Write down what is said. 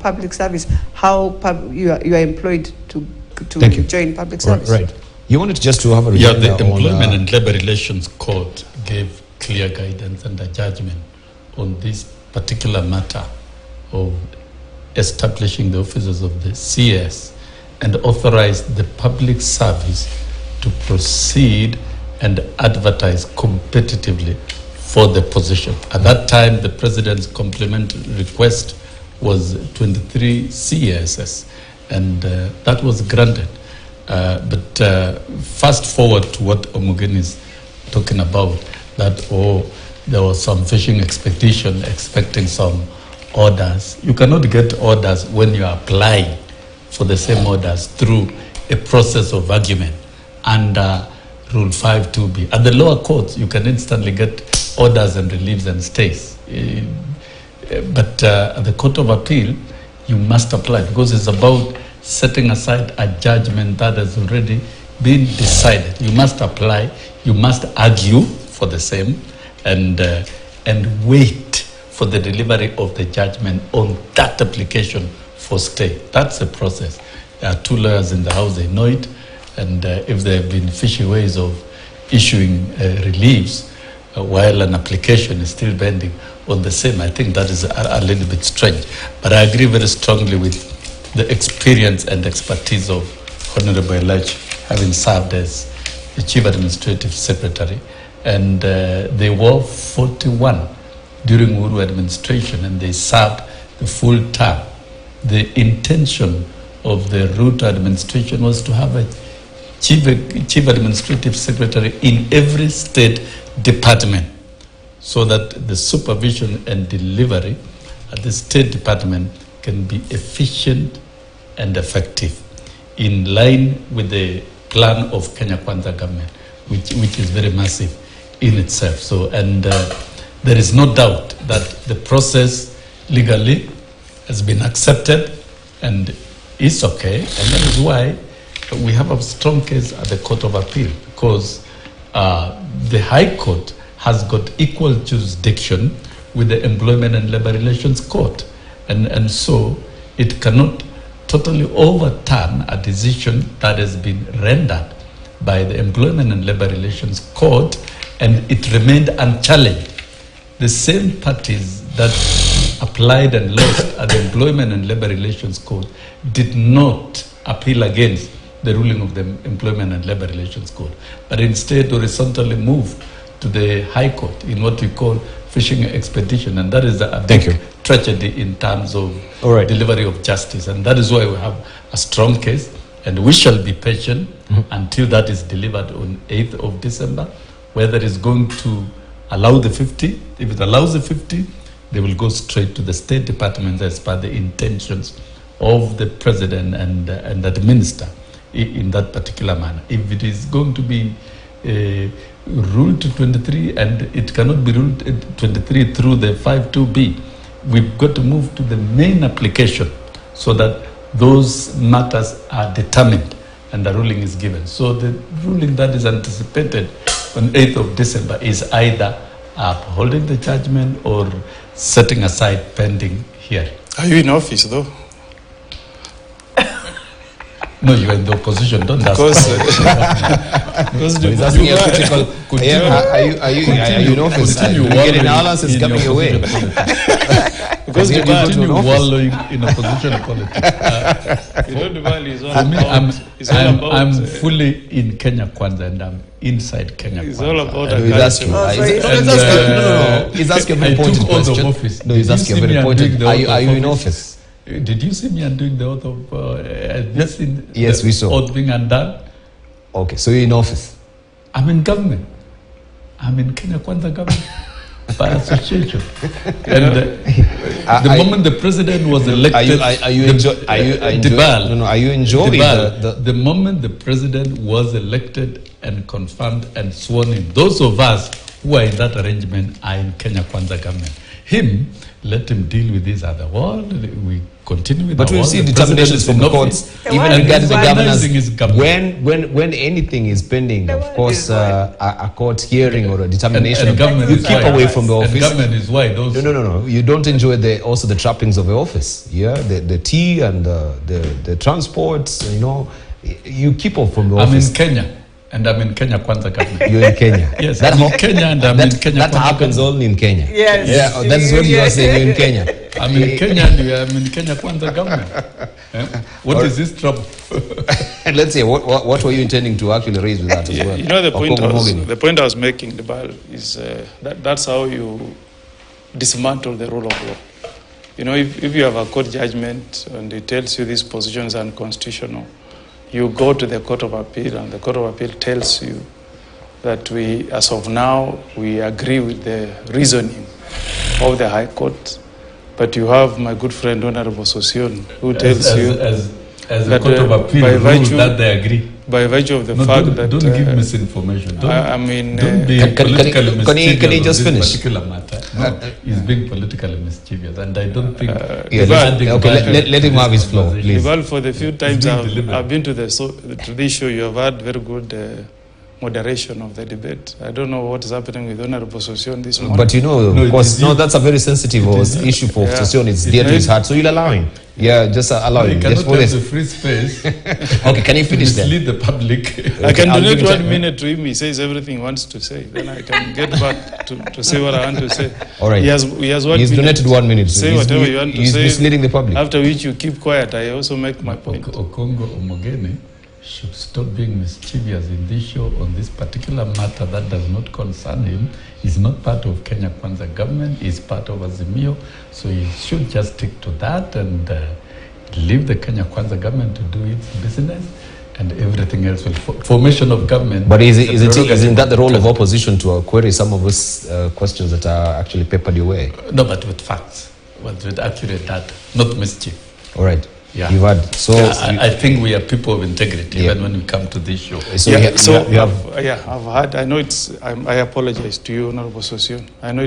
public service, how you are employed to join public service. Right. You wanted just to have a the Employment and Labor Relations Court gave clear guidance and a judgment on this particular matter of establishing the offices of the CS and authorized the public service to proceed and advertise competitively for the position. At that time, the president's complementary request was 23 CSS, and that was granted. But fast forward to what Omugen is talking about, that there was some fishing expedition expecting some orders. You cannot get orders when you are applying for the same orders through a process of argument under Rule 5.2b. At the lower courts, you can instantly get orders and reliefs and stays. But at the Court of Appeal, you must apply, because it's about setting aside a judgment that has already been decided. You must apply, you must argue for the same, and wait for the delivery of the judgment on that application for stay. That's the process. There are two lawyers in the House, they know it, and if there have been fishy ways of issuing reliefs while an application is still pending on the same, I think that is a little bit strange. But I agree very strongly with the experience and expertise of Honorable Elijah, having served as the Chief Administrative Secretary. And they were 41 during Uhuru administration, and they served the full term. The intention of the Ruto administration was to have a chief administrative secretary in every state department, so that the supervision and delivery at the state department can be efficient and effective, in line with the plan of Kenya Kwanza government, which is very massive in itself. So, and there is no doubt that the process legally has been accepted and is okay, and that is why we have a strong case at the Court of Appeal, because the High Court has got equal jurisdiction with the Employment and Labor Relations Court, and so it cannot totally overturn a decision that has been rendered by the Employment and Labor Relations Court, and it remained unchallenged. The same parties that applied and lost at the Employment and Labor Relations Court did not appeal against the ruling of the Employment and Labor Relations Court, but instead horizontally moved to the High Court in what we call fishing expedition, and that is a big tragedy in terms of delivery of justice, and that is why we have a strong case, and we shall be patient until that is delivered on 8th of December, whether it's going to allow the 50. If it allows the 50, they will go straight to the State Department as per the intentions of the President and the Minister in that particular manner. If it is going to be ruled to 23 and it cannot be ruled 23 through the 5.2b, we've got to move to the main application so that those matters are determined and the ruling is given. So the ruling that is anticipated on 8th of December is either upholding the judgment or setting aside pending hearing. Are you in office though? No, you are in the opposition. Don't ask. Because he's asking a critical. Are you in office? You get analysis coming your way. Because you continue wallowing in opposition politics. I'm fully in Kenya Kwanza, and I'm inside Kenya Kwanza. It's all about He's asking a very pointed question. No, he's asking a very pointed. Are you in office? Did you see me undoing the oath of this? Yes, we saw. Oath being undone. Okay, so you're in office. I'm in government. I'm in Kenya Kwanza government by association. And the moment the president was elected, are you enjoying the moment the president was elected and confirmed and sworn in, those of us who are in that arrangement are in Kenya Kwanza government. him, let him deal with this other world. We continue with but we'll see determinations from the courts, even regarding the governance. When anything is pending, of course, a court hearing or a determination, you keep away from the office. And government is wide also. No. You don't enjoy also the trappings of the office. Yeah, the tea and the transports. You know, you keep off from the office. I'm in Kenya. And I'm in Kenya Kwanza government. You're in Kenya. Yes, I'm in Kenya and I'm in Kenya That happens only in Kenya. Yes. Yeah, that is what you are saying. You're in Kenya. I'm in Kenya and I'm in Kenya Kwanza government. What is this trouble? And let's say, what were you intending to actually raise with that as well? You know, the point I was making, is that's how you dismantle the rule of law. You know, if you have a court judgment and it tells you this position is unconstitutional, you go to the Court of Appeal, and the Court of Appeal tells you that as of now, we agree with the reasoning of the High Court. But you have my good friend, Honorable Sossion, who tells you as the Court of Appeal rules that they agree. By virtue of the fact that... Don't give misinformation. Don't be politically mischievous can he just on finish? This particular matter. No, he's being politically mischievous, and I don't think... let him have his floor, please. Well, for the few times I've been to this show, you have had very good moderation of the debate. I don't know what is happening with Honorable Sossion this morning. But you know, of course, that's a very sensitive issue for Sossion. It's dear to his heart. So you'll allow him. Yeah, just allow him. Just for this. Free space. Okay, can you finish that? Mislead the public. I can donate 1 minute to him. He says everything he wants to say. Then I can get back to say what I want to say. All right. He has 1 minute. He's donated 1 minute. Say whatever you want to say. He's misleading the public. After which you keep quiet. I also make my point. Okongo Omogeni should stop being mischievous in this show on this particular matter that does not concern him. He's not part of Kenya Kwanza government. He's part of Azimio. So he should just stick to that and leave the Kenya Kwanza government to do its business, and everything else will formation of government. But isn't that the role of opposition to query some of those questions that are actually papered your way? No, but with facts, with accurate data, not mischief. All right. Yeah. You've had I think we are people of integrity even when we come to this show. So I've had. I know I apologize to you, Honorable Sossion. I know